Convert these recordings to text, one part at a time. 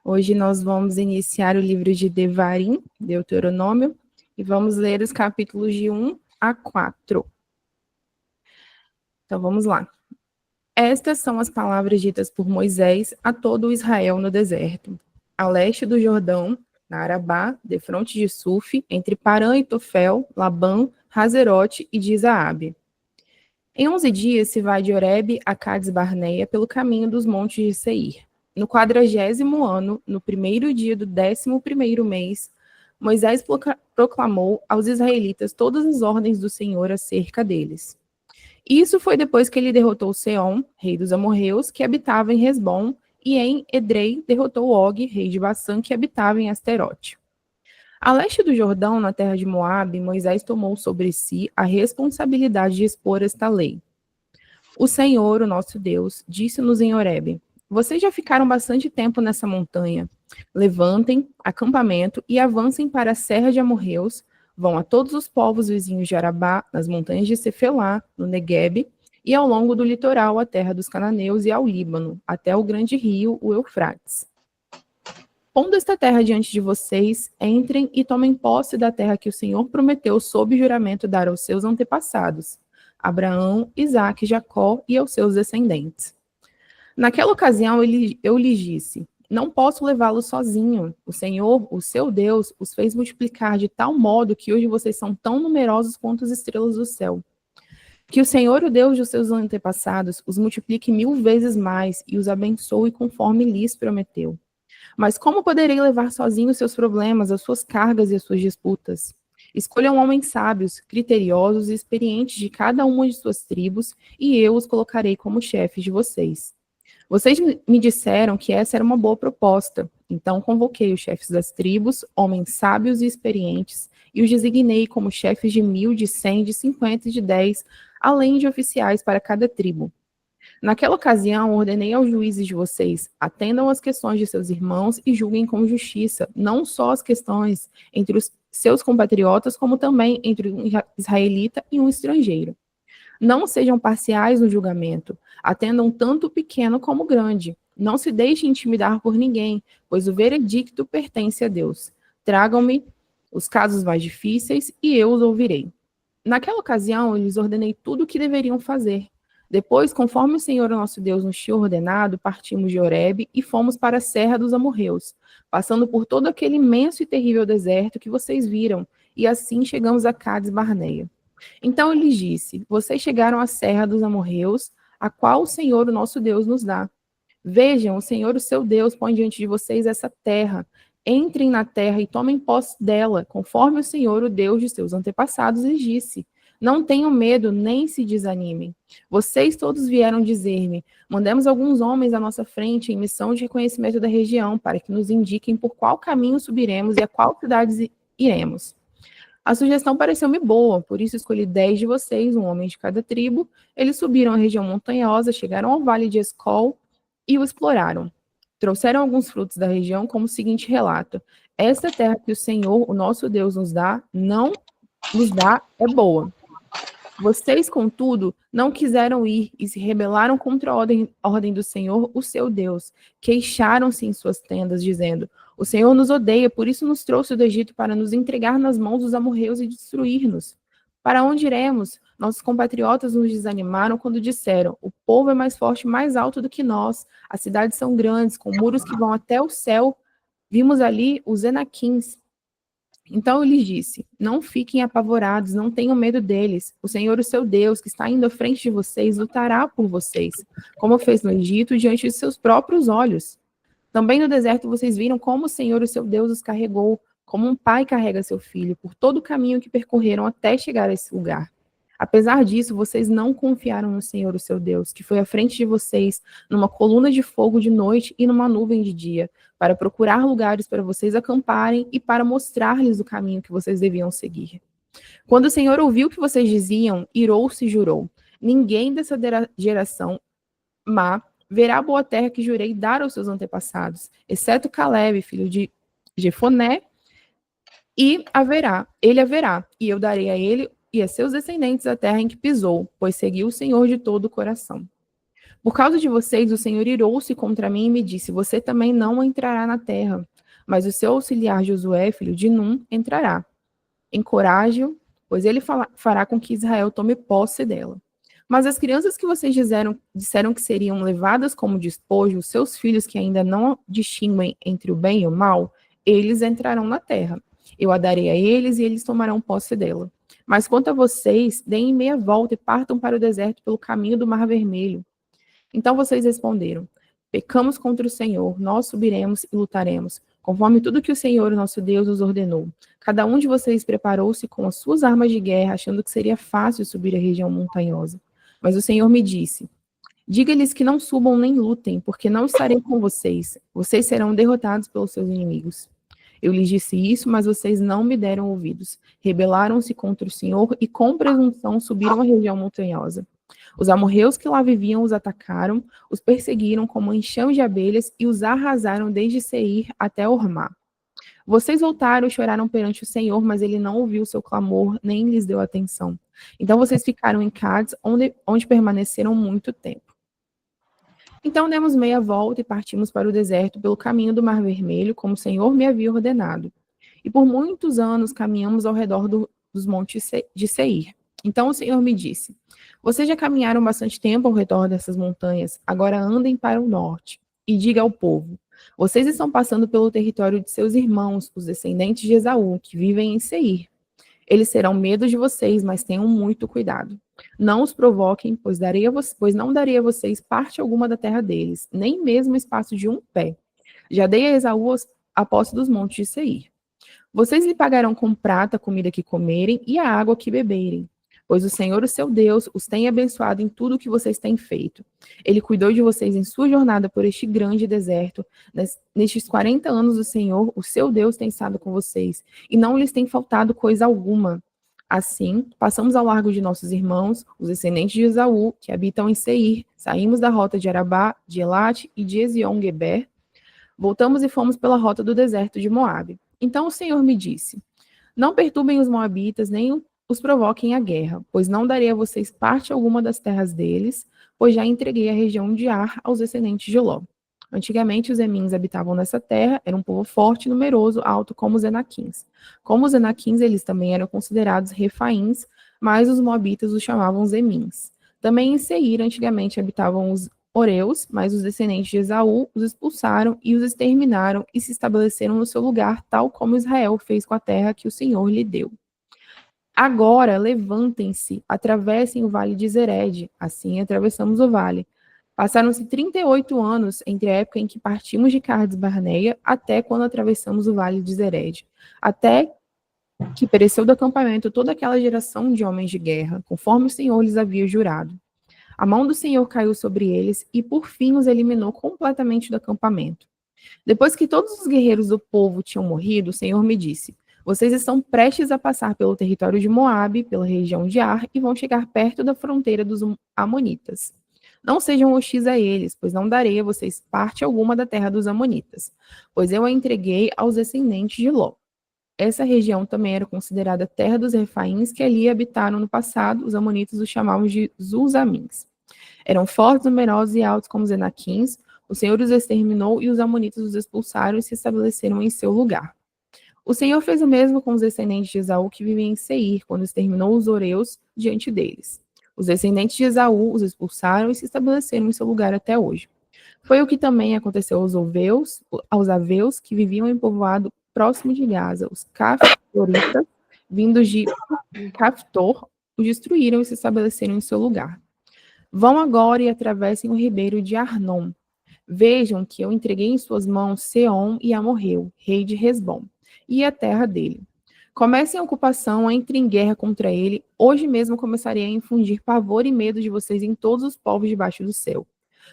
Hoje nós vamos iniciar o livro de Devarim, Deuteronômio, e vamos ler os capítulos de 1 a 4. Então vamos lá. Estas são as palavras ditas por Moisés a todo o Israel no deserto, a leste do Jordão, na Arabá, defronte de Suf, entre Parã e Tofel, Labã, Hazerote e de Zaabe. Em 11 dias se vai de Horebe a Cades Barneia pelo caminho dos montes de Seir. No 40º ano, no primeiro dia do 11º mês, Moisés proclamou aos israelitas todas as ordens do Senhor acerca deles. Isso foi depois que ele derrotou Seom, rei dos amorreus, que habitava em Hesbom, e em Edrei derrotou Og, rei de Bassã, que habitava em Asterote. A leste do Jordão, na terra de Moabe, Moisés tomou sobre si a responsabilidade de expor esta lei. O Senhor, o nosso Deus, disse-nos em Horebe: vocês já ficaram bastante tempo nessa montanha. Levantem acampamento e avancem para a serra de Amorreus, vão a todos os povos vizinhos de Arabá, nas montanhas de Cefelá, no Neguebe, e ao longo do litoral, à terra dos cananeus e ao Líbano, até o grande rio, o Eufrates. Pondo esta terra diante de vocês, entrem e tomem posse da terra que o Senhor prometeu sob juramento dar aos seus antepassados, Abraão, Isaque, Jacó e aos seus descendentes. Naquela ocasião eu lhes disse: não posso levá-los sozinho. O Senhor, o seu Deus, os fez multiplicar de tal modo que hoje vocês são tão numerosos quanto as estrelas do céu. Que o Senhor, o Deus dos seus antepassados, os multiplique 1000 vezes mais e os abençoe conforme lhes prometeu. Mas como poderei levar sozinho os seus problemas, as suas cargas e as suas disputas? Escolham homens sábios, criteriosos e experientes de cada uma de suas tribos, e eu os colocarei como chefes de vocês. Vocês me disseram que essa era uma boa proposta, então convoquei os chefes das tribos, homens sábios e experientes, e os designei como chefes de 1000, de 100, de 50 e de 10, além de oficiais para cada tribo. Naquela ocasião, ordenei aos juízes de vocês: atendam às questões de seus irmãos e julguem com justiça, não só as questões entre os seus compatriotas, como também entre um israelita e um estrangeiro. Não sejam parciais no julgamento, atendam tanto o pequeno como o grande. Não se deixem intimidar por ninguém, pois o veredicto pertence a Deus. Tragam-me os casos mais difíceis e eu os ouvirei. Naquela ocasião, eu lhes ordenei tudo o que deveriam fazer. Depois, conforme o Senhor nosso Deus nos tinha ordenado, partimos de Horebe e fomos para a Serra dos Amorreus, passando por todo aquele imenso e terrível deserto que vocês viram, e assim chegamos a Cades Barneia. Então ele lhes disse: vocês chegaram à Serra dos Amorreus, a qual o Senhor, o nosso Deus, nos dá. Vejam, o Senhor, o seu Deus, põe diante de vocês essa terra. Entrem na terra e tomem posse dela, conforme o Senhor, o Deus de seus antepassados, lhes disse. Não tenham medo, nem se desanimem. Vocês todos vieram dizer-me: mandemos alguns homens à nossa frente em missão de reconhecimento da região, para que nos indiquem por qual caminho subiremos e a qual cidades iremos. A sugestão pareceu-me boa, por isso escolhi 10 de vocês, um homem de cada tribo. Eles subiram a região montanhosa, chegaram ao vale de Escol e o exploraram. Trouxeram alguns frutos da região, como o seguinte relato: esta terra que o Senhor, o nosso Deus, nos dá, é boa. Vocês, contudo, não quiseram ir e se rebelaram contra a ordem do Senhor, o seu Deus. Queixaram-se em suas tendas, dizendo: o Senhor nos odeia, por isso nos trouxe do Egito para nos entregar nas mãos dos amorreus e destruir-nos. Para onde iremos? Nossos compatriotas nos desanimaram quando disseram: o povo é mais forte e mais alto do que nós. As cidades são grandes, com muros que vão até o céu. Vimos ali os Enaquins. Então eu lhes disse: não fiquem apavorados, não tenham medo deles. O Senhor, o seu Deus, que está indo à frente de vocês, lutará por vocês, como fez no Egito, diante de seus próprios olhos. Também no deserto vocês viram como o Senhor, o seu Deus, os carregou, como um pai carrega seu filho, por todo o caminho que percorreram até chegar a esse lugar. Apesar disso, vocês não confiaram no Senhor, o seu Deus, que foi à frente de vocês numa coluna de fogo de noite e numa nuvem de dia, para procurar lugares para vocês acamparem e para mostrar-lhes o caminho que vocês deviam seguir. Quando o Senhor ouviu o que vocês diziam, irou-se e jurou: ninguém dessa geração má verá a boa terra que jurei dar aos seus antepassados, exceto Caleb, filho de Jefoné, e ele haverá, e eu darei a ele e a seus descendentes a terra em que pisou, pois seguiu o Senhor de todo o coração. Por causa de vocês, o Senhor irou-se contra mim e me disse: Você também não entrará na terra, mas o seu auxiliar Josué, filho de Num, entrará. Encoraje-o, pois ele fará com que Israel tome posse dela. Mas as crianças que vocês disseram que seriam levadas como despojo, os seus filhos que ainda não distinguem entre o bem e o mal, eles entrarão na terra. Eu a darei a eles e eles tomarão posse dela. Mas quanto a vocês, deem meia volta e partam para o deserto pelo caminho do Mar Vermelho. Então vocês responderam: Pecamos contra o Senhor, nós subiremos e lutaremos, conforme tudo que o Senhor, nosso Deus, nos ordenou. Cada um de vocês preparou-se com as suas armas de guerra, achando que seria fácil subir a região montanhosa. Mas o Senhor me disse: Diga-lhes que não subam nem lutem, porque não estarei com vocês. Vocês serão derrotados pelos seus inimigos. Eu lhes disse isso, mas vocês não me deram ouvidos. Rebelaram-se contra o Senhor e, com presunção, subiram a região montanhosa. Os amorreus que lá viviam os atacaram, os perseguiram como um enxame de abelhas e os arrasaram desde Seir até Hormá. Vocês voltaram e choraram perante o Senhor, mas ele não ouviu o seu clamor, nem lhes deu atenção. Então vocês ficaram em Cádiz, onde permaneceram muito tempo. Então demos meia volta e partimos para o deserto pelo caminho do Mar Vermelho, como o Senhor me havia ordenado. E por muitos anos caminhamos ao redor dos montes de Seir. Então o Senhor me disse: Vocês já caminharam bastante tempo ao redor dessas montanhas, agora andem para o norte. E diga ao povo: Vocês estão passando pelo território de seus irmãos, os descendentes de Esaú, que vivem em Seir. Eles terão medo de vocês, mas tenham muito cuidado. Não os provoquem, pois não darei a vocês parte alguma da terra deles, nem mesmo espaço de um pé. Já dei a Esaú a posse dos montes de Seir. Vocês lhe pagarão com prata a comida que comerem e a água que beberem, pois o Senhor, o seu Deus, os tem abençoado em tudo o que vocês têm feito. Ele cuidou de vocês em sua jornada por este grande deserto. Nestes 40 anos, o Senhor, o seu Deus, tem estado com vocês, e não lhes tem faltado coisa alguma. Assim, passamos ao largo de nossos irmãos, os descendentes de Esaú, que habitam em Seir, saímos da rota de Arabá, de Elate e de Ezion-Geber, voltamos e fomos pela rota do deserto de Moabe. Então o Senhor me disse: Não perturbem os moabitas, nem os provoquem à guerra, pois não darei a vocês parte alguma das terras deles, pois já entreguei a região de Ar aos descendentes de Ló. Antigamente os Emins habitavam nessa terra, era um povo forte, numeroso, alto como os Enaquins. Como os Enaquins, eles também eram considerados refaíns, mas os moabitas os chamavam os Emins. Também em Seir, antigamente habitavam os Oreus, mas os descendentes de Esaú os expulsaram e os exterminaram e se estabeleceram no seu lugar, tal como Israel fez com a terra que o Senhor lhe deu. Agora levantem-se, atravessem o vale de Zered. Assim atravessamos o vale. Passaram-se 38 anos entre a época em que partimos de Cades Barneia até quando atravessamos o vale de Zered, até que pereceu do acampamento toda aquela geração de homens de guerra, conforme o Senhor lhes havia jurado. A mão do Senhor caiu sobre eles e por fim os eliminou completamente do acampamento. Depois que todos os guerreiros do povo tinham morrido, o Senhor me disse: Vocês estão prestes a passar pelo território de Moabe, pela região de Ar, e vão chegar perto da fronteira dos Amonitas. Não sejam hostis a eles, pois não darei a vocês parte alguma da terra dos Amonitas, pois eu a entreguei aos descendentes de Ló. Essa região também era considerada terra dos refaíns que ali habitaram no passado, os Amonitas os chamavam de Zuzamins. Eram fortes, numerosos e altos como os Enaquins. O Senhor os exterminou e os Amonitas os expulsaram e se estabeleceram em seu lugar. O Senhor fez o mesmo com os descendentes de Esaú que viviam em Seir, quando exterminou os Oreus diante deles. Os descendentes de Esaú os expulsaram e se estabeleceram em seu lugar até hoje. Foi o que também aconteceu aos Aveus, que viviam em povoado próximo de Gaza. Os Caftoritas, vindos de Caftor, os destruíram e se estabeleceram em seu lugar. Vão agora e atravessem o ribeiro de Arnon. Vejam que eu entreguei em suas mãos Seom e Amorreu, rei de Hesbom, e a terra dele. Comecem a ocupação, entrem em guerra contra ele. Hoje mesmo começarei a infundir pavor e medo de vocês em todos os povos debaixo do céu.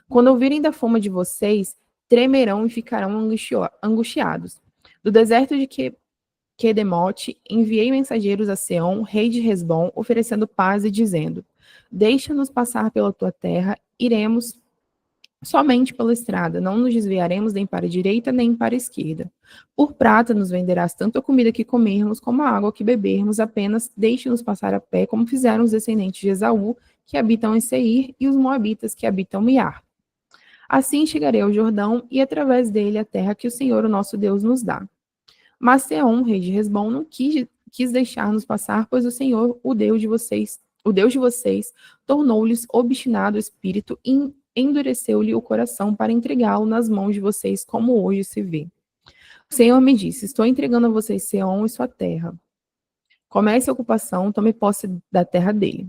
Quando ouvirem da fama de vocês, tremerão e ficarão angustiados. Do deserto de Quedemote, enviei mensageiros a Seom, rei de Hesbom, oferecendo paz e dizendo: Deixa-nos passar pela tua terra, iremos somente pela estrada, não nos desviaremos nem para a direita nem para a esquerda. Por prata nos venderás tanto a comida que comermos como a água que bebermos, apenas deixe-nos passar a pé, como fizeram os descendentes de Esaú, que habitam em Seir, e os moabitas, que habitam em Ar. Assim chegarei ao Jordão, e através dele a terra que o Senhor, o nosso Deus, nos dá. Mas Seom, rei de Hesbom, não quis deixar-nos passar, pois o Senhor, o Deus de vocês, tornou-lhes obstinado o espírito e endureceu-lhe o coração para entregá-lo nas mãos de vocês, como hoje se vê. O Senhor me disse: estou entregando a vocês Seom e sua terra. Comece a ocupação, tome posse da terra dele.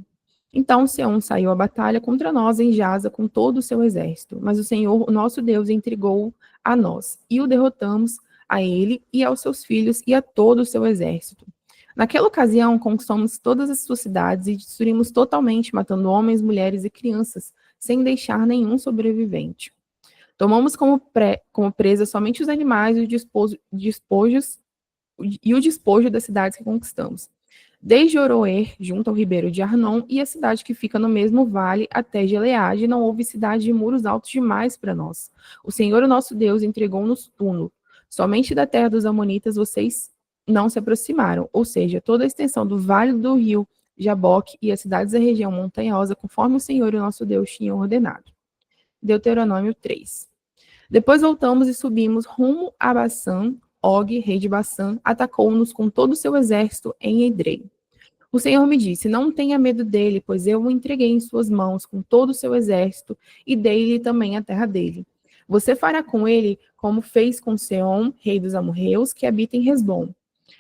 Então Seom saiu à batalha contra nós em Jaza com todo o seu exército, mas o Senhor, o nosso Deus, entregou a nós, e o derrotamos a ele e aos seus filhos e a todo o seu exército. Naquela ocasião, conquistamos todas as suas cidades e destruímos totalmente, matando homens, mulheres e crianças, sem deixar nenhum sobrevivente. Tomamos como presa somente os animais e o despojo das cidades que conquistamos. Desde Oroer, junto ao ribeiro de Arnon, e a cidade que fica no mesmo vale, até Gileade, não houve cidade de muros altos demais para nós. O Senhor, o nosso Deus, entregou-nos tudo. Somente da terra dos Amonitas vocês não se aproximaram, ou seja, toda a extensão do vale do rio Jaboque e as cidades da região montanhosa, conforme o Senhor, o nosso Deus, tinham ordenado. Deuteronômio 3. Depois voltamos e subimos rumo a Bassã. Og, rei de Bassã, atacou-nos com todo o seu exército em Edrei. O Senhor me disse: não tenha medo dele, pois eu o entreguei em suas mãos com todo o seu exército e dei-lhe também a terra dele. Você fará com ele como fez com Seom, rei dos amorreus, que habita em Hesbom.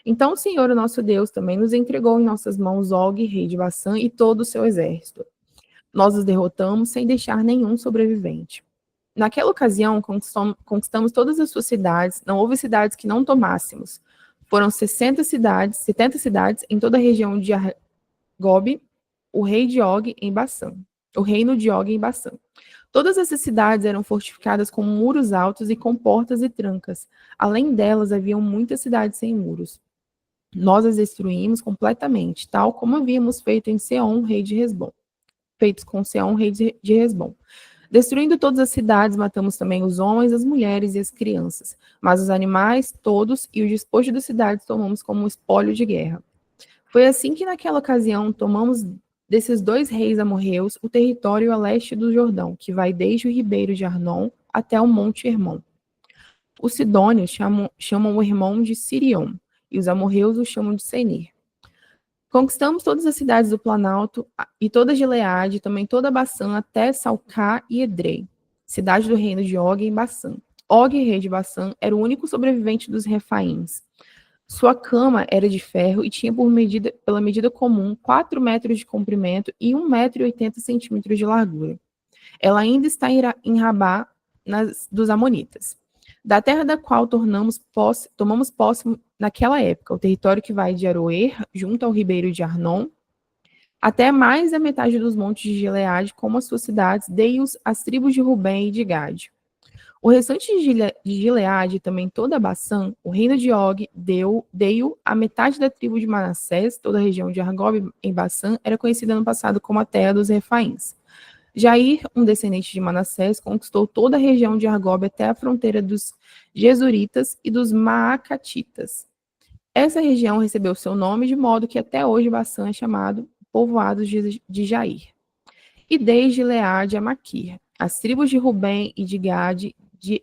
Então o Senhor, o nosso Deus, também nos entregou em nossas mãos Og, rei de Bassã, e todo o seu exército. Nós os derrotamos sem deixar nenhum sobrevivente. Naquela ocasião, conquistamos todas as suas cidades, não houve cidades que não tomássemos. Foram 70 cidades em toda a região de Argob, o reino de Og em Bassã. Todas essas cidades eram fortificadas com muros altos e com portas e trancas. Além delas, haviam muitas cidades sem muros. Nós as destruímos completamente, tal como havíamos feito com Seom, rei de Hesbom. Destruindo todas as cidades, matamos também os homens, as mulheres e as crianças. Mas os animais, todos, e o despojo das cidades tomamos como espólio de guerra. Foi assim que naquela ocasião tomamos desses dois reis amorreus o território a leste do Jordão, que vai desde o ribeiro de Arnon até o monte Hermon. Os sidônios chamam o Hermon de Sirion, e os amorreus o chamam de Senir. Conquistamos todas as cidades do Planalto e toda Gileade, também toda Bassã, até Salcá e Edrei, cidade do reino de Og em Bassã. Og, rei de Bassã, era o único sobrevivente dos Refaíns. Sua cama era de ferro e tinha pela medida comum 4 metros de comprimento e 1,80 m de largura. Ela ainda está em Rabá dos Amonitas, da terra da qual tomamos posse naquela época, o território que vai de Aroer, junto ao ribeiro de Arnon, até mais da metade dos montes de Gileade, como as suas cidades, dei-os às tribos de Rubem e de Gade. O restante de Gileade, também toda a Bassã, o reino de Og, deu a metade da tribo de Manassés, toda a região de Argob em Bassã, era conhecida no passado como a terra dos Refaíns. Jair, um descendente de Manassés, conquistou toda a região de Argob até a fronteira dos Gesuritas e dos Maacatitas. Essa região recebeu seu nome de modo que até hoje Bassã é chamado povoado de Jair. E desde Gileade a Maquir, as tribos de Rubem e de Gade,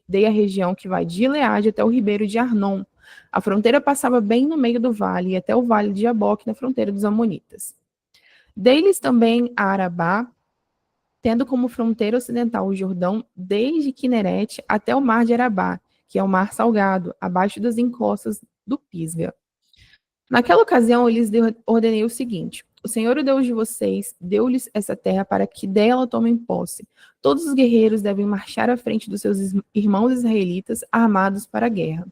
dei a região que vai de Gileade até o ribeiro de Arnon. A fronteira passava bem no meio do vale e até o vale de Jaboque, na fronteira dos Amonitas. Dei-lhes também a Arabá, tendo como fronteira ocidental o Jordão, desde Quinerete até o mar de Arabá, que é o mar salgado, abaixo das encostas do Pisga. Naquela ocasião, eu lhes ordenei o seguinte: o Senhor, o Deus de vocês, deu-lhes essa terra para que dela tomem posse. Todos os guerreiros devem marchar à frente dos seus irmãos israelitas, armados para a guerra.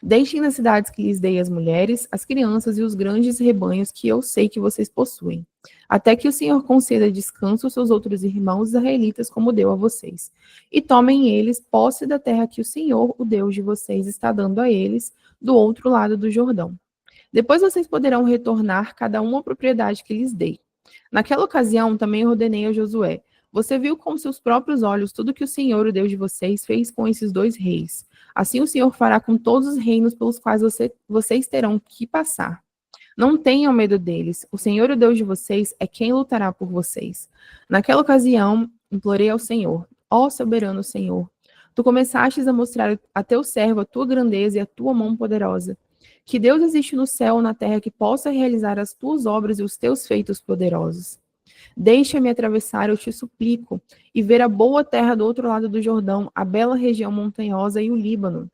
Deixem nas cidades que lhes dei as mulheres, as crianças e os grandes rebanhos que eu sei que vocês possuem, até que o Senhor conceda descanso aos seus outros irmãos israelitas, como deu a vocês. E tomem eles posse da terra que o Senhor, o Deus de vocês, está dando a eles, do outro lado do Jordão. Depois vocês poderão retornar cada um à propriedade que lhes dei. Naquela ocasião, também ordenei a Josué: você viu com seus próprios olhos tudo que o Senhor, o Deus de vocês, fez com esses dois reis. Assim o Senhor fará com todos os reinos pelos quais vocês terão que passar. Não tenham medo deles. O Senhor, o Deus de vocês, é quem lutará por vocês. Naquela ocasião, implorei ao Senhor: ó soberano Senhor, tu começastes a mostrar a teu servo a tua grandeza e a tua mão poderosa. Que Deus existe no céu ou na terra que possa realizar as tuas obras e os teus feitos poderosos. Deixa-me atravessar, eu te suplico, e ver a boa terra do outro lado do Jordão, a bela região montanhosa e o Líbano.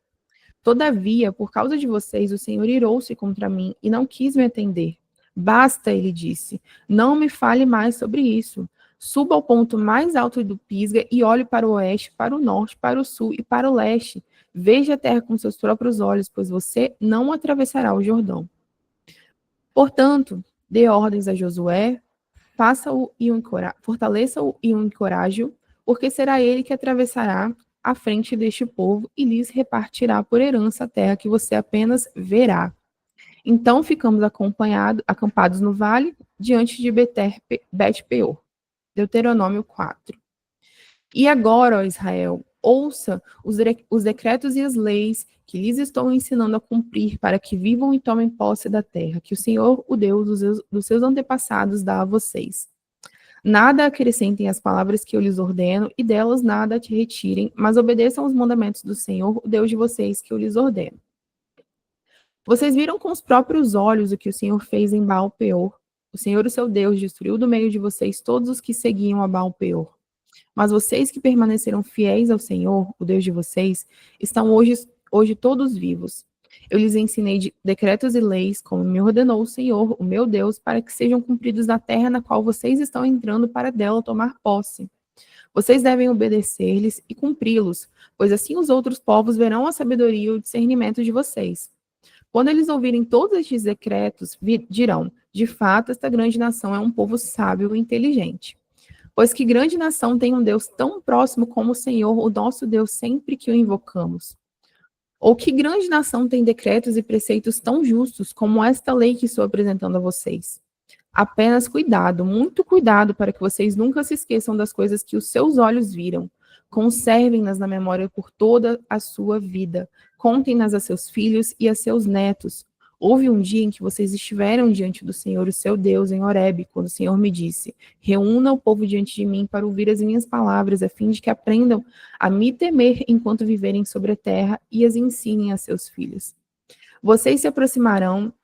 Todavia, por causa de vocês, o Senhor irou-se contra mim e não quis me atender. Basta, ele disse, não me fale mais sobre isso. Suba ao ponto mais alto do Pisga e olhe para o oeste, para o norte, para o sul e para o leste. Veja a terra com seus próprios olhos, pois você não atravessará o Jordão. Portanto, dê ordens a Josué, fortaleça-o e o encoraje-o, porque será ele que atravessará à frente deste povo e lhes repartirá por herança a terra que você apenas verá. Então ficamos acampados no vale, diante de Bet-peor. Deuteronômio 4. E agora, ó Israel, ouça os decretos e as leis que lhes estou ensinando a cumprir para que vivam e tomem posse da terra, que o Senhor, o Deus dos seus antepassados, dá a vocês. Nada acrescentem às palavras que eu lhes ordeno, e delas nada te retirem, mas obedeçam os mandamentos do Senhor, o Deus de vocês, que eu lhes ordeno. Vocês viram com os próprios olhos o que o Senhor fez em Baal-peor. O Senhor, o seu Deus, destruiu do meio de vocês todos os que seguiam a Baal-peor. Mas vocês que permaneceram fiéis ao Senhor, o Deus de vocês, estão hoje todos vivos. Eu lhes ensinei decretos e leis, como me ordenou o Senhor, o meu Deus, para que sejam cumpridos na terra na qual vocês estão entrando para dela tomar posse. Vocês devem obedecer-lhes e cumpri-los, pois assim os outros povos verão a sabedoria e o discernimento de vocês. Quando eles ouvirem todos estes decretos, dirão: de fato, esta grande nação é um povo sábio e inteligente. Pois que grande nação tem um Deus tão próximo como o Senhor, o nosso Deus, sempre que o invocamos? Ou que grande nação tem decretos e preceitos tão justos como esta lei que estou apresentando a vocês? Apenas cuidado, muito cuidado, para que vocês nunca se esqueçam das coisas que os seus olhos viram. Conservem-nas na memória por toda a sua vida. Contem-nas a seus filhos e a seus netos. Houve um dia em que vocês estiveram diante do Senhor, o seu Deus, em Horebe, quando o Senhor me disse: reúna o povo diante de mim para ouvir as minhas palavras, a fim de que aprendam a me temer enquanto viverem sobre a terra e as ensinem a seus filhos. Vocês se aproximaram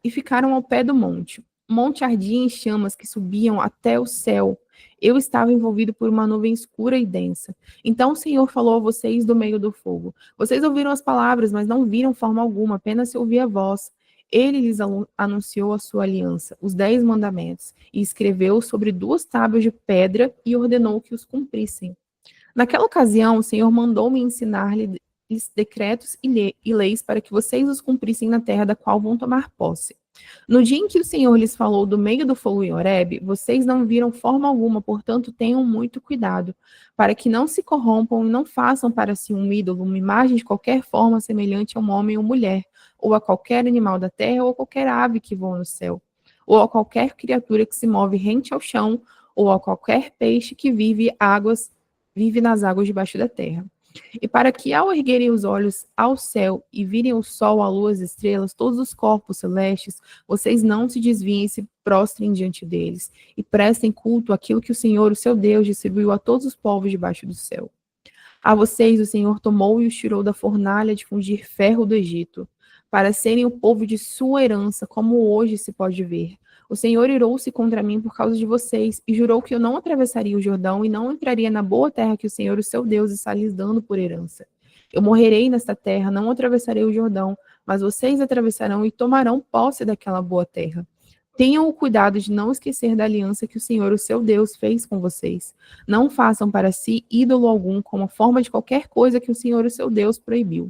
e ficaram ao pé do monte. O monte ardia em chamas que subiam até o céu. Eu estava envolvido por uma nuvem escura e densa. Então o Senhor falou a vocês do meio do fogo. Vocês ouviram as palavras, mas não viram forma alguma, apenas se ouvia a voz. Ele lhes anunciou a sua aliança, os 10 mandamentos, e escreveu sobre 2 tábuas de pedra e ordenou que os cumprissem. Naquela ocasião, o Senhor mandou-me ensinar-lhes decretos e leis para que vocês os cumprissem na terra da qual vão tomar posse. No dia em que o Senhor lhes falou do meio do fogo em Horebe, vocês não viram forma alguma, portanto tenham muito cuidado, para que não se corrompam e não façam para si um ídolo, uma imagem de qualquer forma semelhante a um homem ou mulher, ou a qualquer animal da terra, ou a qualquer ave que voa no céu, ou a qualquer criatura que se move rente ao chão, ou a qualquer peixe que vive nas águas debaixo da terra. E para que, ao erguerem os olhos ao céu e virem o sol, a lua, as estrelas, todos os corpos celestes, vocês não se desviem e se prostrem diante deles, e prestem culto àquilo que o Senhor, o seu Deus, distribuiu a todos os povos debaixo do céu. A vocês o Senhor tomou e os tirou da fornalha de fundir ferro do Egito, para serem o povo de sua herança, como hoje se pode ver. O Senhor irou-se contra mim por causa de vocês, e jurou que eu não atravessaria o Jordão e não entraria na boa terra que o Senhor, o seu Deus, está lhes dando por herança. Eu morrerei nesta terra, não atravessarei o Jordão, mas vocês atravessarão e tomarão posse daquela boa terra. Tenham o cuidado de não esquecer da aliança que o Senhor, o seu Deus, fez com vocês. Não façam para si ídolo algum, como forma de qualquer coisa que o Senhor, o seu Deus, proibiu.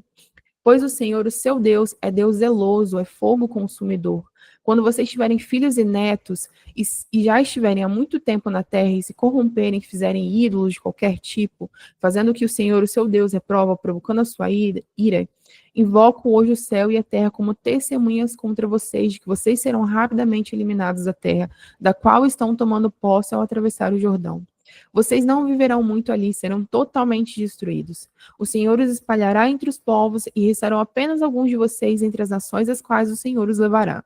Pois o Senhor, o seu Deus, é Deus zeloso, é fogo consumidor. Quando vocês tiverem filhos e netos e já estiverem há muito tempo na terra e se corromperem, fizerem ídolos de qualquer tipo, fazendo o que o Senhor, o seu Deus, reprova, provocando a sua ira, invoco hoje o céu e a terra como testemunhas contra vocês, de que vocês serão rapidamente eliminados da terra, da qual estão tomando posse ao atravessar o Jordão. Vocês não viverão muito ali, serão totalmente destruídos. O Senhor os espalhará entre os povos e restarão apenas alguns de vocês entre as nações às quais o Senhor os levará.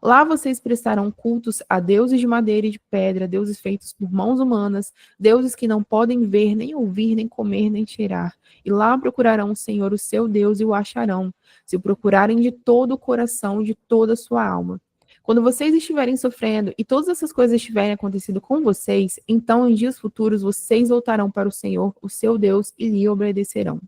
Lá vocês prestarão cultos a deuses de madeira e de pedra, deuses feitos por mãos humanas, deuses que não podem ver, nem ouvir, nem comer, nem cheirar. E lá procurarão o Senhor, o seu Deus, e o acharão, se o procurarem de todo o coração e de toda a sua alma. Quando vocês estiverem sofrendo e todas essas coisas estiverem acontecido com vocês, então em dias futuros vocês voltarão para o Senhor, o seu Deus, e lhe obedecerão.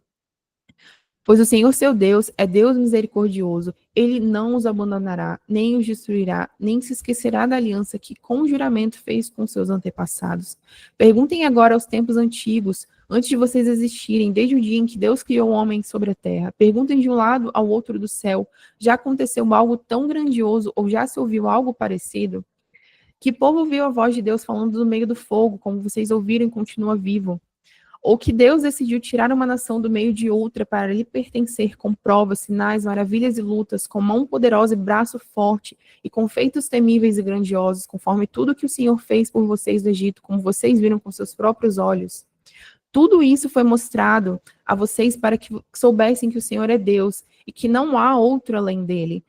Pois o Senhor seu Deus é Deus misericordioso, ele não os abandonará, nem os destruirá, nem se esquecerá da aliança que com juramento fez com seus antepassados. Perguntem agora aos tempos antigos, antes de vocês existirem, desde o dia em que Deus criou o homem sobre a terra. Perguntem de um lado ao outro do céu, já aconteceu algo tão grandioso ou já se ouviu algo parecido? Que povo ouviu a voz de Deus falando no meio do fogo, como vocês ouviram e continua vivo? Ou que Deus decidiu tirar uma nação do meio de outra para lhe pertencer com provas, sinais, maravilhas e lutas, com mão poderosa e braço forte, e com feitos temíveis e grandiosos, conforme tudo que o Senhor fez por vocês do Egito, como vocês viram com seus próprios olhos. Tudo isso foi mostrado a vocês para que soubessem que o Senhor é Deus e que não há outro além dele.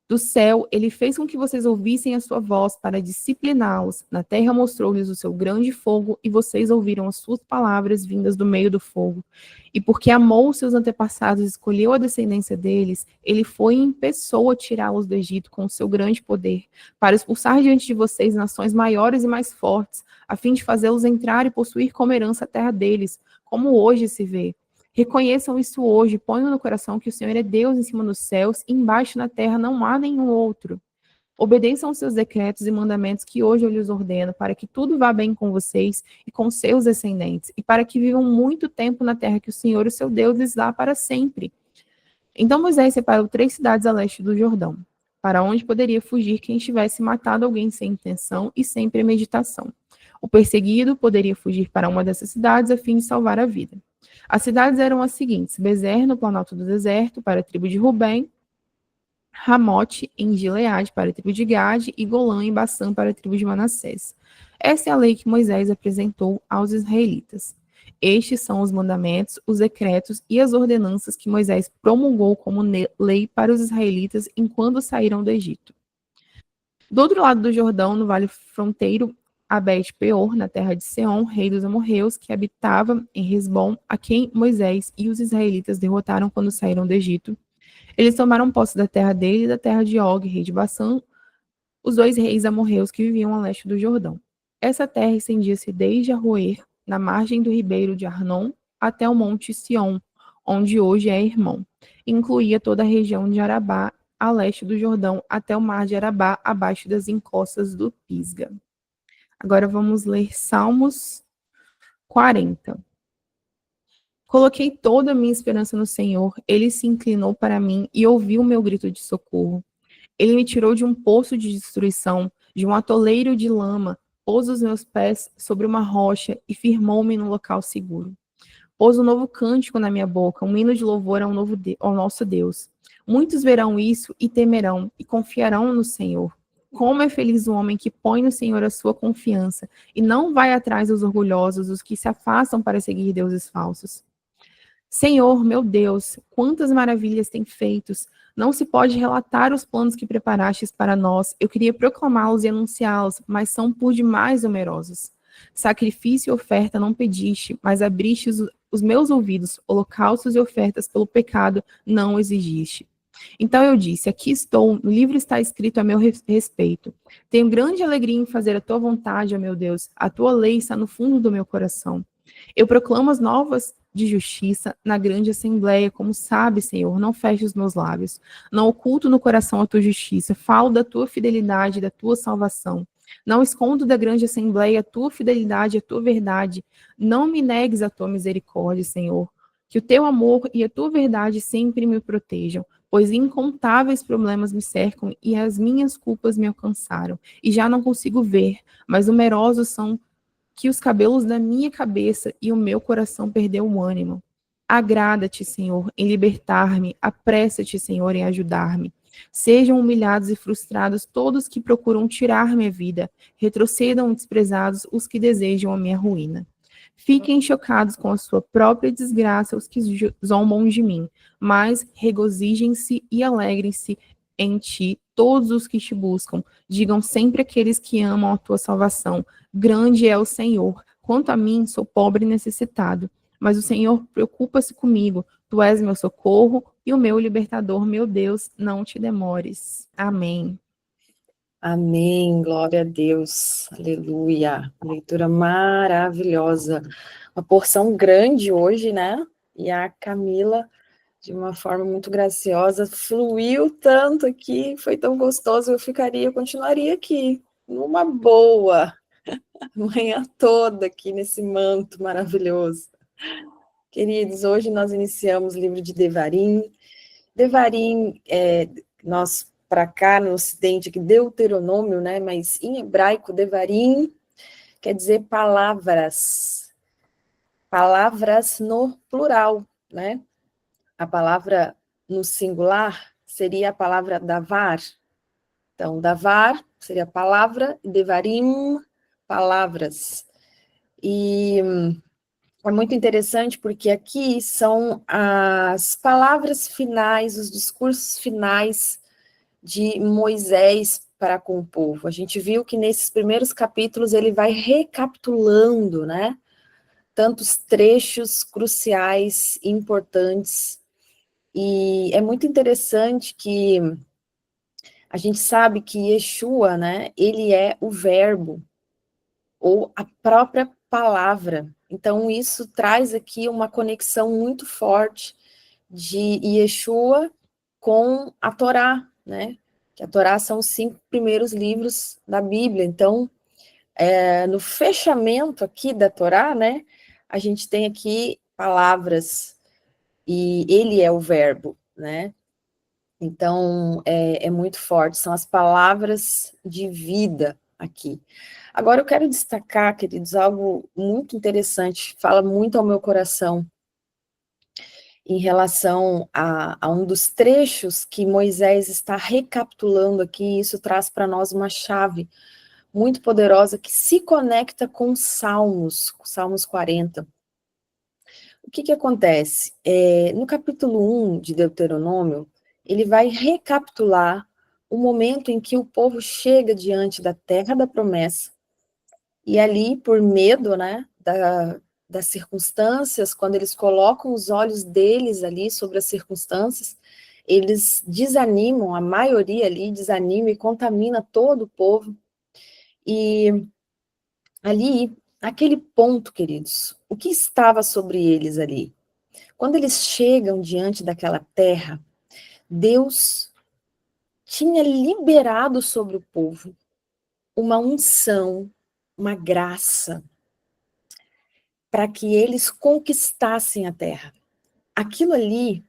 Do céu, ele fez com que vocês ouvissem a sua voz para discipliná-los. Na terra mostrou-lhes o seu grande fogo e vocês ouviram as suas palavras vindas do meio do fogo. E porque amou os seus antepassados e escolheu a descendência deles, ele foi em pessoa tirá-los do Egito com o seu grande poder, para expulsar diante de vocês nações maiores e mais fortes, a fim de fazê-los entrar e possuir como herança a terra deles, como hoje se vê. Reconheçam isso hoje, ponham no coração que o Senhor é Deus em cima dos céus, e embaixo na terra não há nenhum outro. Obedeçam os seus decretos e mandamentos que hoje eu lhes ordeno, para que tudo vá bem com vocês e com seus descendentes, e para que vivam muito tempo na terra que o Senhor, o seu Deus, lhes dá para sempre. Então Moisés separou 3 cidades a leste do Jordão, para onde poderia fugir quem tivesse matado alguém sem intenção e sem premeditação. O perseguido poderia fugir para uma dessas cidades a fim de salvar a vida. As cidades eram as seguintes: Bezer, no planalto do deserto, para a tribo de Rubem; Ramote, em Gileade, para a tribo de Gade; e Golã, em Bassã, para a tribo de Manassés. Essa é a lei que Moisés apresentou aos israelitas. Estes são os mandamentos, os decretos e as ordenanças que Moisés promulgou como lei para os israelitas enquanto saíram do Egito. Do outro lado do Jordão, no vale fronteiro, a Bet-peor, na terra de Seom, rei dos amorreus, que habitava em Hesbom, a quem Moisés e os israelitas derrotaram quando saíram do Egito. Eles tomaram posse da terra dele e da terra de Og, rei de Bassã, os 2 reis amorreus que viviam a leste do Jordão. Essa terra estendia-se desde Aroer, na margem do ribeiro de Arnon, até o monte Sion, onde hoje é Hermon. Incluía toda a região de Arabá, a leste do Jordão, até o mar de Arabá, abaixo das encostas do Pisga. Agora vamos ler Salmos 40. Coloquei toda a minha esperança no Senhor, ele se inclinou para mim e ouviu o meu grito de socorro. Ele me tirou de um poço de destruição, de um atoleiro de lama, pôs os meus pés sobre uma rocha e firmou-me num local seguro. Pôs um novo cântico na minha boca, um hino de louvor ao nosso Deus. Muitos verão isso e temerão, e confiarão no Senhor. Como é feliz o homem que põe no Senhor a sua confiança, e não vai atrás dos orgulhosos, os que se afastam para seguir deuses falsos. Senhor, meu Deus, quantas maravilhas tem feitos! Não se pode relatar os planos que preparastes para nós. Eu queria proclamá-los e anunciá-los, mas são por demais numerosos. Sacrifício e oferta não pediste, mas abriste os meus ouvidos. Holocaustos e ofertas pelo pecado não exigiste. Então eu disse: aqui estou, no livro está escrito a meu respeito. Tenho grande alegria em fazer a tua vontade, ó meu Deus. A tua lei está no fundo do meu coração. Eu proclamo as novas de justiça na grande assembleia, como sabe, Senhor, não feche os meus lábios. Não oculto no coração a tua justiça. Falo da tua fidelidade e da tua salvação. Não escondo da grande assembleia a tua fidelidade e a tua verdade. Não me negues a tua misericórdia, Senhor. Que o teu amor e a tua verdade sempre me protejam, pois incontáveis problemas me cercam e as minhas culpas me alcançaram. E já não consigo ver, mas numerosos são que os cabelos da minha cabeça e o meu coração perdeu o ânimo. Agrada-te, Senhor, em libertar-me, apressa-te, Senhor, em ajudar-me. Sejam humilhados e frustrados todos que procuram tirar minha vida, retrocedam desprezados os que desejam a minha ruína. Fiquem chocados com a sua própria desgraça os que zombam de mim, mas regozijem-se e alegrem-se em ti todos os que te buscam. Digam sempre aqueles que amam a tua salvação: grande é o Senhor. Quanto a mim, sou pobre e necessitado, mas o Senhor preocupa-se comigo. Tu és meu socorro e o meu libertador, meu Deus, não te demores. Amém. Amém, glória a Deus, aleluia, leitura maravilhosa, uma porção grande hoje, né? E a Camila, de uma forma muito graciosa, fluiu tanto aqui, foi tão gostoso, eu continuaria aqui, numa boa, a manhã toda aqui nesse manto maravilhoso. Queridos, hoje nós iniciamos o livro de Devarim. Devarim, nós para cá no ocidente, aqui Deuteronômio, né? Mas em hebraico, Devarim quer dizer palavras. Palavras no plural, né? A palavra no singular seria a palavra davar. Então, davar seria palavra, e Devarim, palavras. E é muito interessante porque aqui são as palavras finais, os discursos finais de Moisés para com o povo. A gente viu que nesses primeiros capítulos ele vai recapitulando, né? Tantos trechos cruciais, importantes. E é muito interessante que a gente sabe que Yeshua, né? Ele é o verbo, ou a própria palavra. Então, isso traz aqui uma conexão muito forte de Yeshua com a Torá, né? Que a Torá são os 5 primeiros livros da Bíblia. Então, no fechamento aqui da Torá, né? A gente tem aqui palavras, e ele é o verbo, né? Então, é muito forte, são as palavras de vida aqui. Agora, eu quero destacar, queridos, algo muito interessante, fala muito ao meu coração, em relação a um dos trechos que Moisés está recapitulando aqui, e isso traz para nós uma chave muito poderosa que se conecta com Salmos 40. O que acontece? No capítulo 1 de Deuteronômio, ele vai recapitular o momento em que o povo chega diante da terra da promessa, e ali, por medo, né, das circunstâncias, quando eles colocam os olhos deles ali sobre as circunstâncias, eles desanimam, a maioria ali desanima e contamina todo o povo. E ali, aquele ponto, queridos, o que estava sobre eles ali? Quando eles chegam diante daquela terra, Deus tinha liberado sobre o povo uma unção, uma graça, para que eles conquistassem a terra. Aquilo ali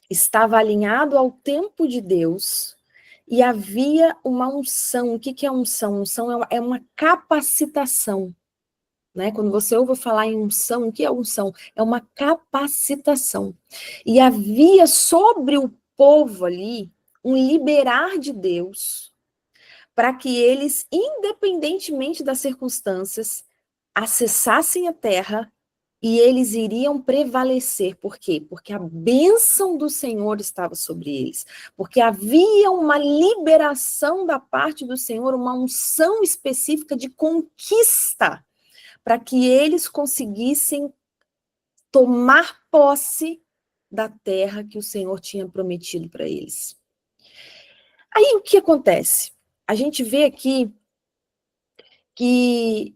estava alinhado ao tempo de Deus e havia uma unção. O que é unção? Unção é uma capacitação, né? Quando você ouve falar em unção, o que é unção? É uma capacitação. E havia sobre o povo ali um liberar de Deus para que eles, independentemente das circunstâncias, acessassem a terra e eles iriam prevalecer. Por quê? Porque a bênção do Senhor estava sobre eles. Porque havia uma liberação da parte do Senhor, uma unção específica de conquista, para que eles conseguissem tomar posse da terra que o Senhor tinha prometido para eles. Aí o que acontece? A gente vê aqui que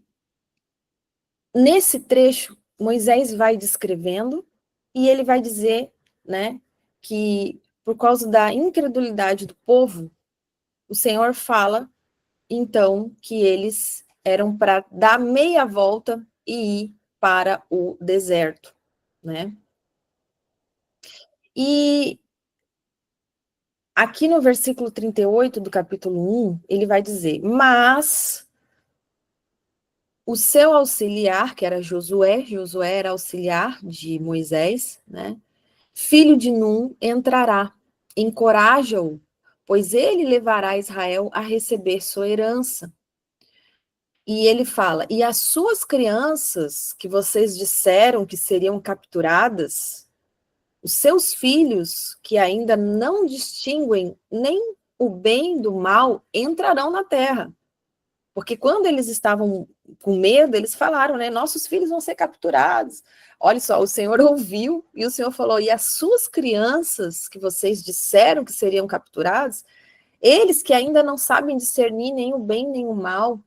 nesse trecho Moisés vai descrevendo e ele vai dizer, né, que por causa da incredulidade do povo, o Senhor fala então que eles eram para dar meia volta e ir para o deserto, né? E aqui no versículo 38 do capítulo 1, ele vai dizer: mas o seu auxiliar, que era Josué era auxiliar de Moisés, né? Filho de Num, entrará, encoraja-o, pois ele levará Israel a receber sua herança. E ele fala, e as suas crianças, que vocês disseram que seriam capturadas, os seus filhos, que ainda não distinguem nem o bem do mal, entrarão na terra. Porque quando eles estavam com medo, eles falaram, né? Nossos filhos vão ser capturados. Olha só, o Senhor ouviu e o Senhor falou, e as suas crianças, que vocês disseram que seriam capturados, eles que ainda não sabem discernir nem o bem nem o mal,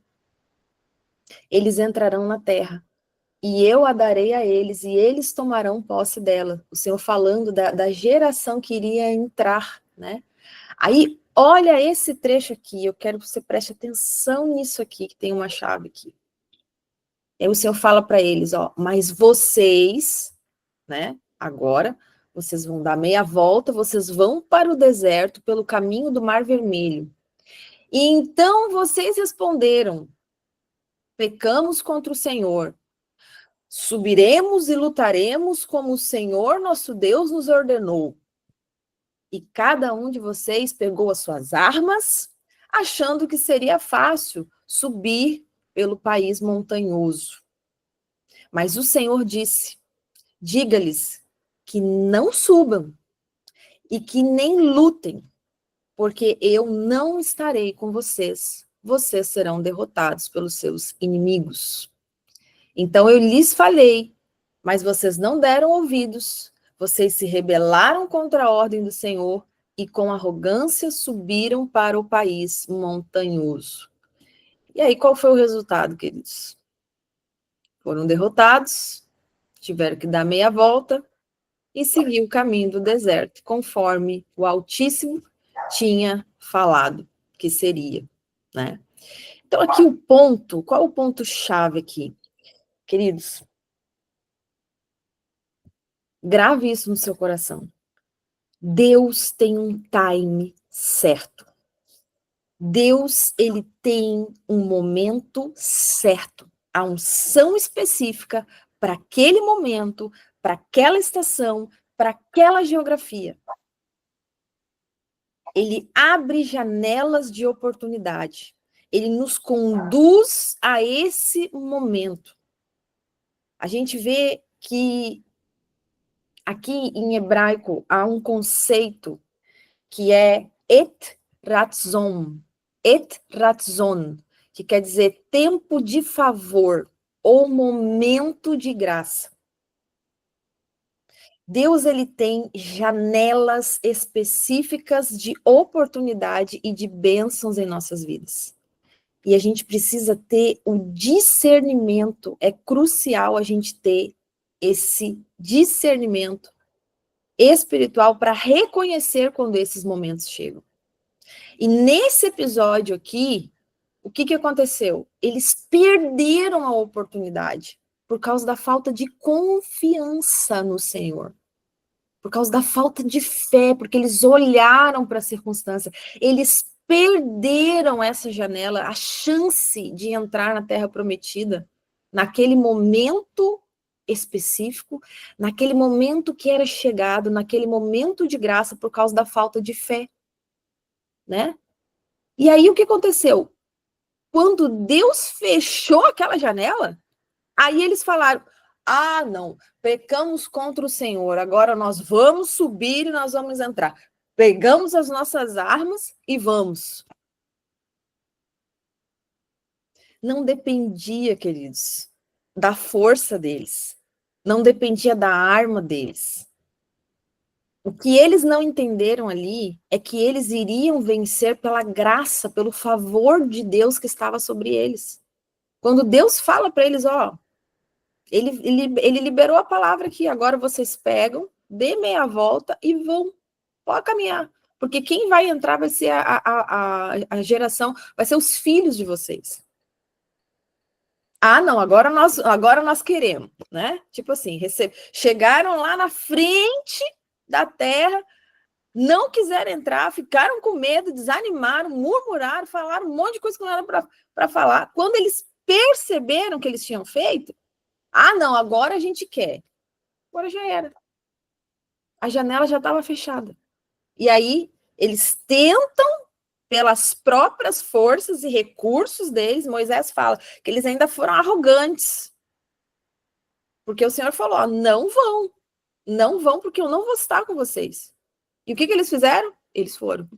eles entrarão na terra. E eu a darei a eles, e eles tomarão posse dela. O Senhor falando da geração que iria entrar, né? Aí, olha esse trecho aqui, eu quero que você preste atenção nisso aqui, que tem uma chave aqui. Aí o Senhor fala para eles, ó, mas vocês, né, agora, vocês vão dar meia volta, vocês vão para o deserto pelo caminho do Mar Vermelho. E então vocês responderam, pecamos contra o Senhor. Subiremos e lutaremos como o Senhor nosso Deus nos ordenou. E cada um de vocês pegou as suas armas, achando que seria fácil subir pelo país montanhoso. Mas o Senhor disse, diga-lhes que não subam e que nem lutem, porque eu não estarei com vocês. Vocês serão derrotados pelos seus inimigos. Então eu lhes falei, mas vocês não deram ouvidos. Vocês se rebelaram contra a ordem do Senhor e com arrogância subiram para o país montanhoso. E aí, qual foi o resultado, queridos? Foram derrotados, tiveram que dar meia volta e seguir o caminho do deserto, conforme o Altíssimo tinha falado que seria, né? Então, aqui o ponto, qual o ponto-chave aqui? Queridos, grave isso no seu coração. Deus tem um time certo. Deus, ele tem um momento certo. A unção específica para aquele momento, para aquela estação, para aquela geografia. Ele abre janelas de oportunidade. Ele nos conduz a esse momento. A gente vê que aqui em hebraico há um conceito que é et ratzon, que quer dizer tempo de favor ou momento de graça. Deus, ele tem janelas específicas de oportunidade e de bênçãos em nossas vidas. E a gente precisa ter o discernimento, é crucial a gente ter esse discernimento espiritual para reconhecer quando esses momentos chegam. E nesse episódio aqui, o que aconteceu? Eles perderam a oportunidade por causa da falta de confiança no Senhor. Por causa da falta de fé, porque eles olharam para a circunstância. Eles perderam essa janela, a chance de entrar na Terra Prometida, naquele momento específico, naquele momento que era chegado, naquele momento de graça, por causa da falta de fé, né? E aí o que aconteceu? Quando Deus fechou aquela janela, aí eles falaram, ah, não, pecamos contra o Senhor, agora nós vamos subir e nós vamos entrar. Pegamos as nossas armas e vamos. Não dependia, queridos, da força deles. Não dependia da arma deles. O que eles não entenderam ali é que eles iriam vencer pela graça, pelo favor de Deus que estava sobre eles. Quando Deus fala para eles, ó, ele liberou a palavra aqui, agora vocês pegam, dê meia volta e vão, pode caminhar. Porque quem vai entrar vai ser a geração, vai ser os filhos de vocês. Ah, não, agora nós queremos, né? Tipo assim, chegaram lá na frente da terra, não quiseram entrar, ficaram com medo, desanimaram, murmuraram, falaram um monte de coisa que não era para falar. Quando eles perceberam que eles tinham feito, ah, não, agora a gente quer. Agora já era. A janela já estava fechada. E aí, Eles tentam, pelas próprias forças e recursos deles, Moisés fala que eles ainda foram arrogantes. Porque o Senhor falou, ó, não vão porque eu não vou estar com vocês. E o que eles fizeram? Eles foram.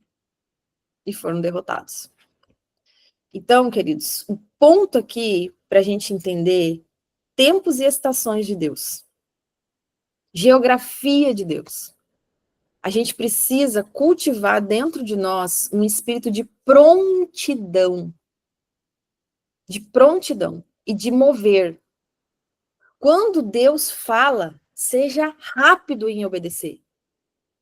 E foram derrotados. Então, queridos, o ponto aqui para a gente entender tempos e estações de Deus. Geografia de Deus. A gente precisa cultivar dentro de nós um espírito de prontidão e de mover. Quando Deus fala, seja rápido em obedecer.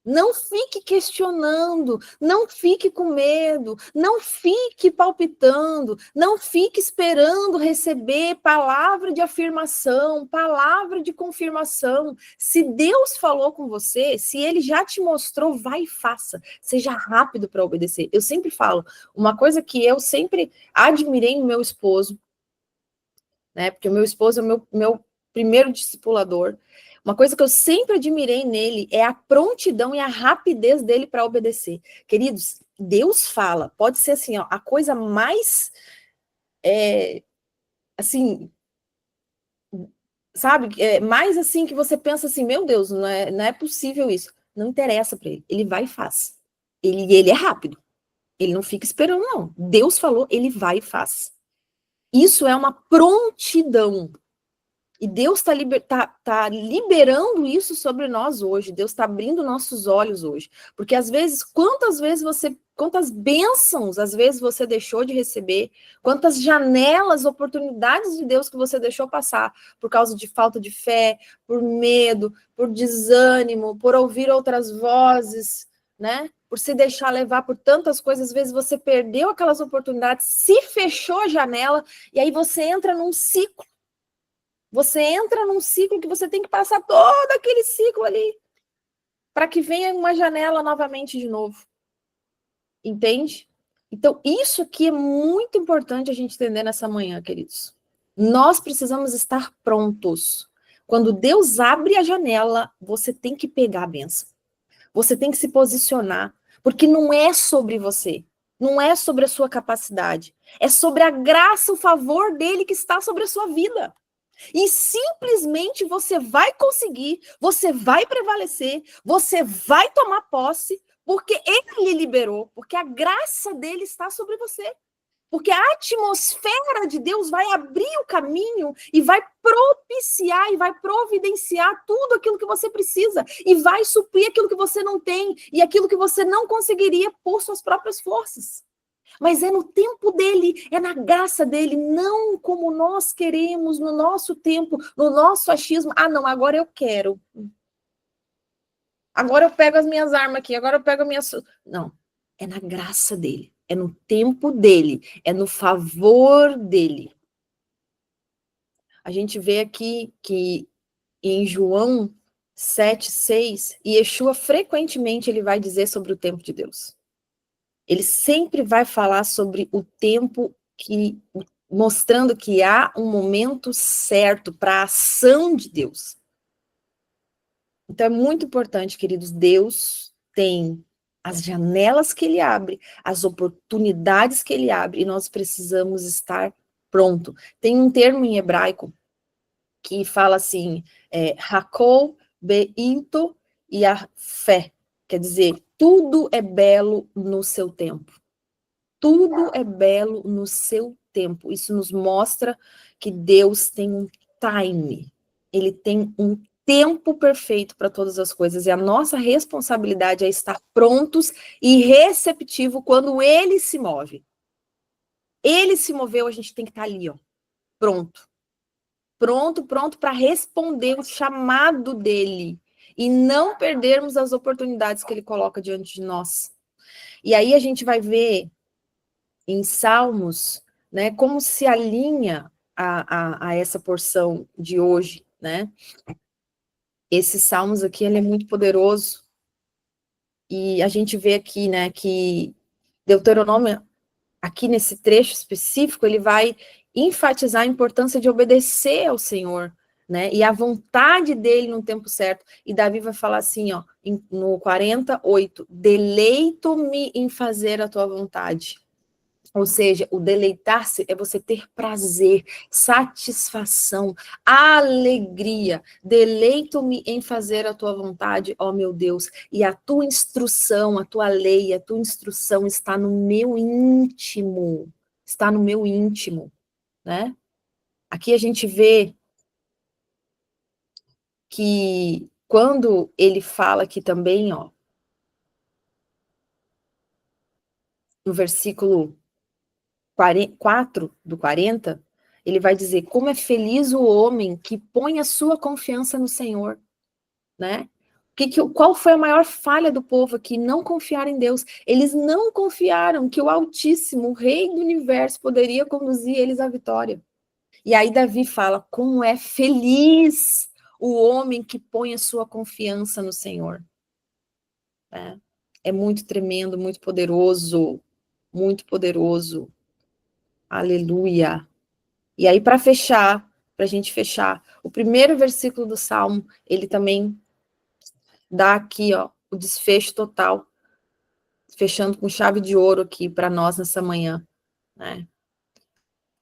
Não fique questionando, não fique com medo, não fique palpitando, não fique esperando receber palavra de afirmação, palavra de confirmação. Se Deus falou com você, se Ele já te mostrou, vai e faça. Seja rápido para obedecer. Eu sempre falo, uma coisa que eu sempre admirei no meu esposo, né? Porque o meu esposo é o meu primeiro discipulador. Uma coisa que eu sempre admirei nele é a prontidão e a rapidez dele para obedecer. Queridos, Deus fala, pode ser assim, ó, a coisa mais, assim, sabe, mais assim que você pensa assim, meu Deus, não é possível isso. Não interessa para ele, ele vai e faz. Ele é rápido, ele não fica esperando, não. Deus falou, ele vai e faz. Isso é uma prontidão. E Deus está tá liberando isso sobre nós hoje. Deus está abrindo nossos olhos hoje. Porque às vezes, quantas bênçãos às vezes você deixou de receber, quantas janelas, oportunidades de Deus que você deixou passar por causa de falta de fé, por medo, por desânimo, por ouvir outras vozes, né? Por se deixar levar por tantas coisas, às vezes você perdeu aquelas oportunidades, se fechou a janela, e aí você entra num ciclo. Você entra num ciclo que você tem que passar todo aquele ciclo ali para que venha uma janela novamente de novo. Entende? Então, isso aqui é muito importante a gente entender nessa manhã, queridos. Nós precisamos estar prontos. Quando Deus abre a janela, você tem que pegar a bênção. Você tem que se posicionar, porque não é sobre você, não é sobre a sua capacidade, é sobre a graça, o favor dele que está sobre a sua vida. E simplesmente você vai conseguir, você vai prevalecer, você vai tomar posse, porque ele liberou, porque a graça dele está sobre você. Porque a atmosfera de Deus vai abrir o caminho e vai propiciar e vai providenciar tudo aquilo que você precisa e vai suprir aquilo que você não tem e aquilo que você não conseguiria por suas próprias forças. Mas é no tempo dele, é na graça dele, não como nós queremos, no nosso tempo, no nosso achismo. Ah, não, agora eu quero. Agora eu pego as minhas armas aqui, agora eu pego a minha... Não, é na graça dele, é no tempo dele, é no favor dele. A gente vê aqui que em João 7:6, Yeshua frequentemente ele vai dizer sobre o tempo de Deus. Ele sempre vai falar sobre o tempo mostrando que há um momento certo para a ação de Deus. Então é muito importante, queridos, Deus tem as janelas que ele abre, as oportunidades que ele abre, e nós precisamos estar pronto. Tem um termo em hebraico que fala assim, Hakol Be'into e a fé, quer dizer, tudo é belo no seu tempo. Tudo é belo no seu tempo. Isso nos mostra que Deus tem um time. Ele tem um tempo perfeito para todas as coisas. E a nossa responsabilidade é estar prontos e receptivo quando ele se move. Ele se moveu, a gente tem que estar ali, ó, pronto. Pronto para responder o chamado dele. E não perdermos as oportunidades que ele coloca diante de nós. E aí a gente vai ver em Salmos, né, como se alinha a essa porção de hoje, né? Esse Salmos aqui, ele é muito poderoso, e a gente vê aqui, né, que Deuteronômio, aqui nesse trecho específico, ele vai enfatizar a importância de obedecer ao Senhor, né? E a vontade dele no tempo certo. E Davi vai falar assim, ó, no 48, deleito-me em fazer a tua vontade. Ou seja, o deleitar-se é você ter prazer, satisfação, alegria. Deleito-me em fazer a tua vontade, ó meu Deus. E a tua instrução, a tua lei, a tua instrução está no meu íntimo. Está no meu íntimo, né? Aqui a gente vê que quando ele fala aqui também, ó, no versículo 4 do 40, ele vai dizer, como é feliz o homem que põe a sua confiança no Senhor, né? Qual foi a maior falha do povo aqui? Não confiar em Deus. Eles não confiaram que o Altíssimo, o Rei do Universo, poderia conduzir eles à vitória. E aí Davi fala, como é feliz o homem que põe a sua confiança no Senhor. Né? É muito tremendo, muito poderoso, muito poderoso. Aleluia. E aí, para fechar, para a gente fechar, o primeiro versículo do Salmo, ele também dá aqui, ó, o desfecho total, fechando com chave de ouro aqui para nós nessa manhã, né?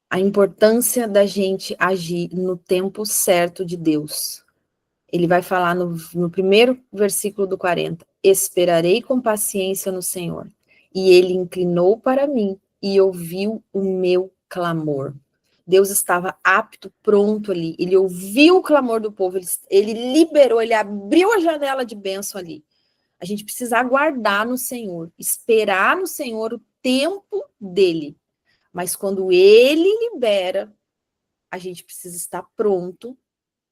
A importância da gente agir no tempo certo de Deus. Ele vai falar no primeiro versículo do 40, esperarei com paciência no Senhor, e ele inclinou para mim e ouviu o meu clamor. Deus estava apto, pronto ali, ele ouviu o clamor do povo, ele liberou, ele abriu a janela de bênção ali. A gente precisa aguardar no Senhor, esperar no Senhor o tempo dele, mas quando ele libera, a gente precisa estar pronto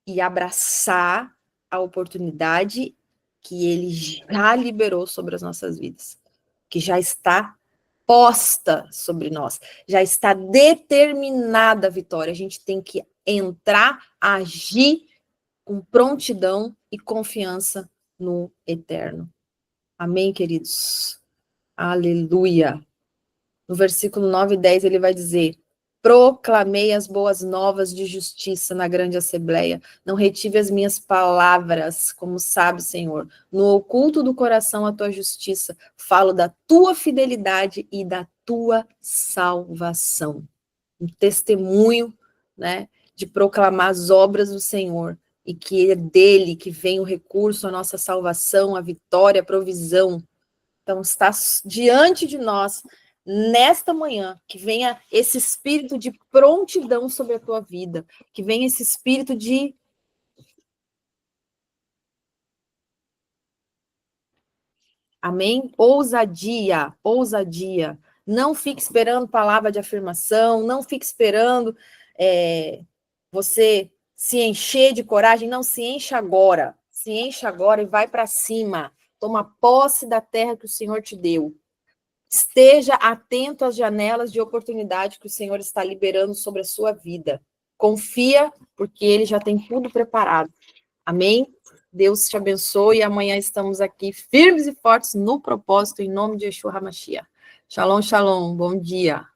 e abraçar a oportunidade que ele já liberou sobre as nossas vidas, que já está posta sobre nós, já está determinada a vitória. A gente tem que entrar, agir com prontidão e confiança no eterno. Amém, queridos? Aleluia. No versículo 9 e 10 ele vai dizer, proclamei as boas novas de justiça na grande assembleia, não retive as minhas palavras, como sabe, Senhor. No oculto do coração a tua justiça, falo da tua fidelidade e da tua salvação. Um testemunho, né, de proclamar as obras do Senhor, e que é dele que vem o recurso, a nossa salvação, a vitória, a provisão. Então, está diante de nós, nesta manhã, que venha esse espírito de prontidão sobre a tua vida, que venha esse espírito de amém? Ousadia, ousadia. Não fique esperando palavra de afirmação, não fique esperando você se encher de coragem, não, se encha agora e vai para cima. Toma posse da terra que o Senhor te deu. Esteja atento às janelas de oportunidade que o Senhor está liberando sobre a sua vida. Confia, porque Ele já tem tudo preparado. Amém? Deus te abençoe e amanhã estamos aqui firmes e fortes no propósito, em nome de Yeshua HaMashiach. Shalom, shalom. Bom dia.